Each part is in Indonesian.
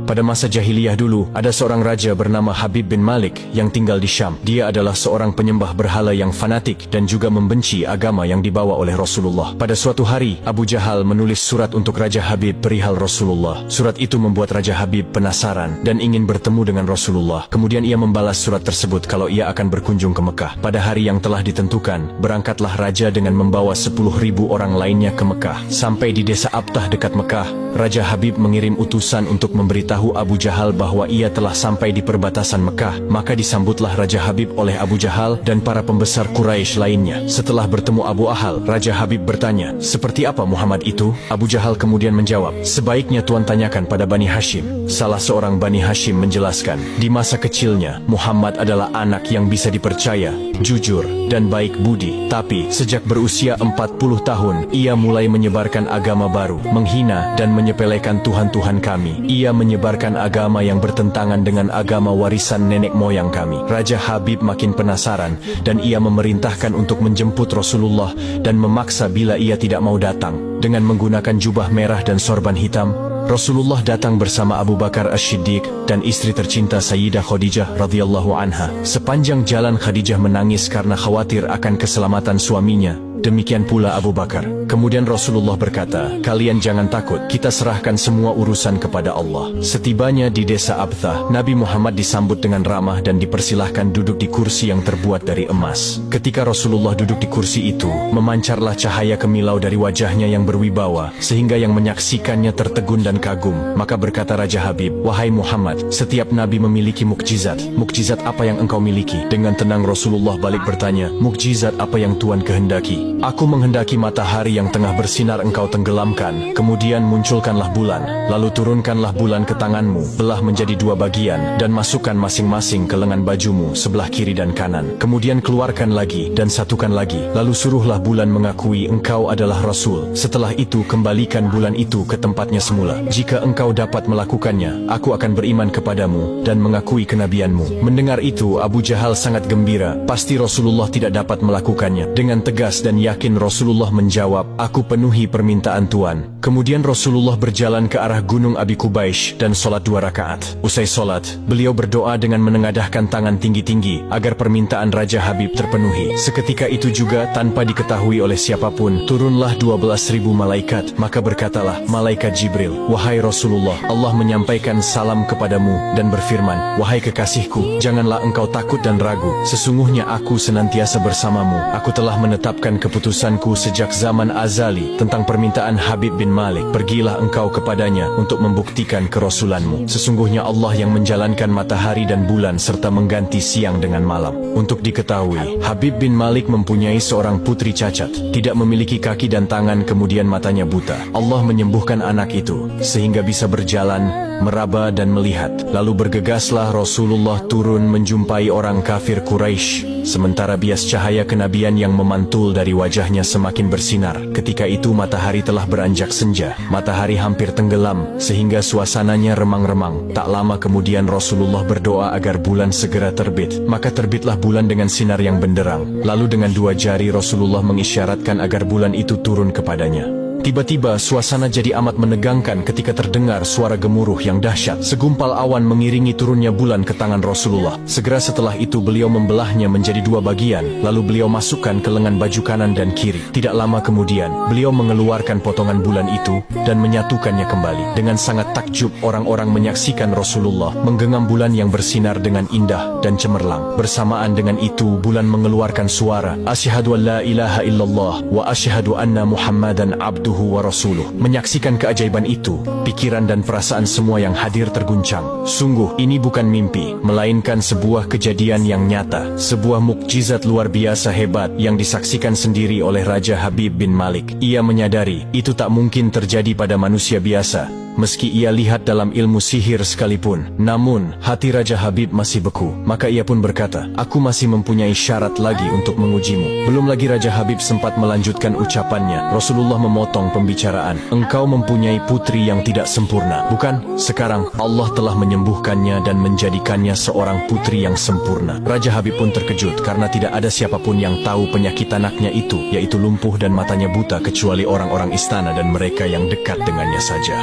Pada masa jahiliyah dulu, ada seorang raja bernama Habib bin Malik yang tinggal di Syam. Dia adalah seorang penyembah berhala yang fanatik dan juga membenci agama yang dibawa oleh Rasulullah. Pada suatu hari, Abu Jahal menulis surat untuk Raja Habib perihal Rasulullah. Surat itu membuat Raja Habib penasaran dan ingin bertemu dengan Rasulullah. Kemudian ia membalas surat tersebut kalau ia akan berkunjung ke Mekah. Pada hari yang telah ditentukan, berangkatlah raja dengan membawa 10.000 orang lainnya ke Mekah. Sampai di desa Abtah dekat Mekah, Raja Habib mengirim utusan untuk memberitahu Abu Jahal bahwa ia telah sampai di perbatasan Mekah. Maka disambutlah Raja Habib oleh Abu Jahal dan para pembesar Quraisy lainnya. Setelah bertemu Abu Ahal, Raja Habib bertanya, "Seperti apa Muhammad itu?" Abu Jahal kemudian menjawab, "Sebaiknya Tuan tanyakan pada Bani Hashim." Salah seorang Bani Hashim menjelaskan, di masa kecilnya, Muhammad adalah anak yang bisa dipercaya, jujur, dan baik budi. Tapi, sejak berusia 40 tahun, ia mulai menyebarkan agama baru, menghina dan menyepelekan Tuhan-Tuhan kami. Ia menyebarkan agama yang bertentangan dengan agama warisan nenek moyang kami. Raja Habib makin penasaran dan ia memerintahkan untuk menjemput Rasulullah dan memaksa bila ia tidak mau datang. Dengan menggunakan jubah merah dan sorban hitam, Rasulullah datang bersama Abu Bakar As-Siddiq dan istri tercinta Sayyidah Khadijah radhiyallahu anha. Sepanjang jalan Khadijah menangis karena khawatir akan keselamatan suaminya. Demikian pula Abu Bakar. Kemudian Rasulullah berkata, "Kalian jangan takut, kita serahkan semua urusan kepada Allah." Setibanya di desa Abtah, Nabi Muhammad disambut dengan ramah dan dipersilahkan duduk di kursi yang terbuat dari emas. Ketika Rasulullah duduk di kursi itu, memancarlah cahaya kemilau dari wajahnya yang berwibawa, sehingga yang menyaksikannya tertegun dan kagum. Maka berkata Raja Habib, "Wahai Muhammad, setiap Nabi memiliki mukjizat. Mukjizat apa yang engkau miliki?" Dengan tenang Rasulullah balik bertanya, "Mukjizat apa yang Tuan kehendaki?" "Aku menghendaki matahari yang tengah bersinar engkau tenggelamkan, kemudian munculkanlah bulan, lalu turunkanlah bulan ke tanganmu, belah menjadi 2 bagian, dan masukkan masing-masing ke lengan bajumu sebelah kiri dan kanan. Kemudian keluarkan lagi dan satukan lagi, lalu suruhlah bulan mengakui engkau adalah Rasul. Setelah itu kembalikan bulan itu ke tempatnya semula. Jika engkau dapat melakukannya, aku akan beriman kepadamu dan mengakui kenabianmu." Mendengar itu, Abu Jahal sangat gembira. Pasti Rasulullah tidak dapat melakukannya. Dengan tegas dan yakin Rasulullah menjawab, "Aku penuhi permintaan Tuan." Kemudian Rasulullah berjalan ke arah Gunung Abi Qubaish dan sholat 2 rakaat. Usai sholat, beliau berdoa dengan menengadahkan tangan tinggi-tinggi agar permintaan Raja Habib terpenuhi. Seketika itu juga, tanpa diketahui oleh siapapun, turunlah 12.000 malaikat. Maka berkatalah malaikat Jibril, "Wahai Rasulullah, Allah menyampaikan salam kepadamu dan berfirman, 'Wahai kekasihku, janganlah engkau takut dan ragu. Sesungguhnya aku senantiasa bersamamu. Aku telah menetapkan keputusanku sejak zaman azali tentang permintaan Habib bin Malik. Pergilah engkau kepadanya untuk membuktikan kerasulanmu. Sesungguhnya Allah yang menjalankan matahari dan bulan serta mengganti siang dengan malam." Untuk diketahui, Habib bin Malik mempunyai seorang putri cacat, tidak memiliki kaki dan tangan, kemudian matanya buta. Allah menyembuhkan anak itu sehingga bisa berjalan, meraba dan melihat. Lalu bergegaslah Rasulullah turun menjumpai orang kafir Quraisy, sementara bias cahaya kenabian yang memantul dari wajahnya semakin bersinar. Ketika itu matahari telah beranjak senja. Matahari hampir tenggelam sehingga suasananya remang-remang. Tak lama kemudian Rasulullah berdoa agar bulan segera terbit. Maka terbitlah bulan dengan sinar yang benderang. Lalu dengan 2 jari Rasulullah mengisyaratkan agar bulan itu turun kepadanya. Tiba-tiba suasana jadi amat menegangkan ketika terdengar suara gemuruh yang dahsyat. Segumpal awan mengiringi turunnya bulan ke tangan Rasulullah. Segera setelah itu beliau membelahnya menjadi 2 bagian, lalu beliau masukkan ke lengan baju kanan dan kiri. Tidak lama kemudian, beliau mengeluarkan potongan bulan itu dan menyatukannya kembali. Dengan sangat takjub, orang-orang menyaksikan Rasulullah menggenggam bulan yang bersinar dengan indah dan cemerlang. Bersamaan dengan itu, bulan mengeluarkan suara, "Asyhadu an la ilaha illallah wa asyhadu anna Muhammadan abduhu wa rasuluh." Menyaksikan keajaiban itu, pikiran dan perasaan semua yang hadir terguncang. Sungguh, ini bukan mimpi, melainkan sebuah kejadian yang nyata, sebuah mukjizat luar biasa hebat yang disaksikan sendiri oleh Raja Habib bin Malik. Ia menyadari, itu tak mungkin terjadi pada manusia biasa, meski ia lihat dalam ilmu sihir sekalipun. Namun, hati Raja Habib masih beku. Maka ia pun berkata, "Aku masih mempunyai syarat lagi untuk mengujimu." Belum lagi Raja Habib sempat melanjutkan ucapannya, Rasulullah memotong pembicaraan. "Engkau mempunyai putri yang tidak sempurna, bukan? Sekarang Allah telah menyembuhkannya dan menjadikannya seorang putri yang sempurna." Raja Habib pun terkejut karena tidak ada siapapun yang tahu penyakit anaknya itu, yaitu lumpuh dan matanya buta, kecuali orang-orang istana dan mereka yang dekat dengannya saja.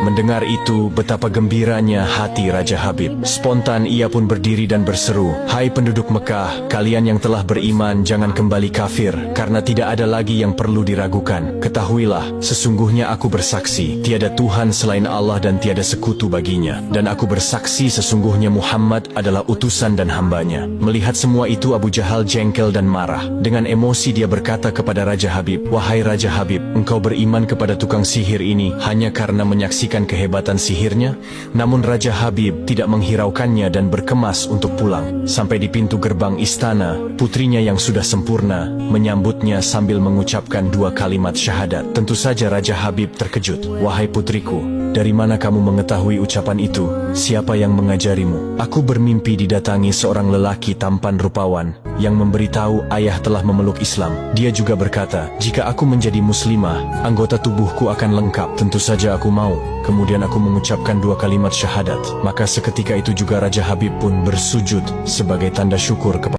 Mendengar itu, betapa gembiranya hati Raja Habib. Spontan ia pun berdiri dan berseru, "Hai penduduk Mekah, kalian yang telah beriman jangan kembali kafir, karena tidak ada lagi yang perlu diragukan. Ketahuilah, sesungguhnya aku bersaksi, tiada Tuhan selain Allah dan tiada sekutu baginya. Dan aku bersaksi sesungguhnya Muhammad adalah utusan dan hambanya." Melihat semua itu, Abu Jahal jengkel dan marah. Dengan emosi dia berkata kepada Raja Habib, "Wahai Raja Habib, engkau beriman kepada tukang sihir ini hanya karena menyaksikan kehebatan sihirnya?" Namun Raja Habib tidak menghiraukannya dan berkemas untuk pulang. Sampai di pintu gerbang istana, putrinya yang sudah sempurna menyambutnya sambil mengucapkan 2 kalimat syahadat. Tentu saja Raja Habib terkejut. "Wahai putriku, dari mana kamu mengetahui ucapan itu? Siapa yang mengajarimu?" "Aku bermimpi didatangi seorang lelaki tampan rupawan yang memberitahu ayah telah memeluk Islam. Dia juga berkata, jika aku menjadi muslimah, anggota tubuhku akan lengkap. Tentu saja aku mau. Kemudian aku mengucapkan 2 kalimat syahadat. Maka seketika itu juga Raja Habib pun bersujud sebagai tanda syukur kepada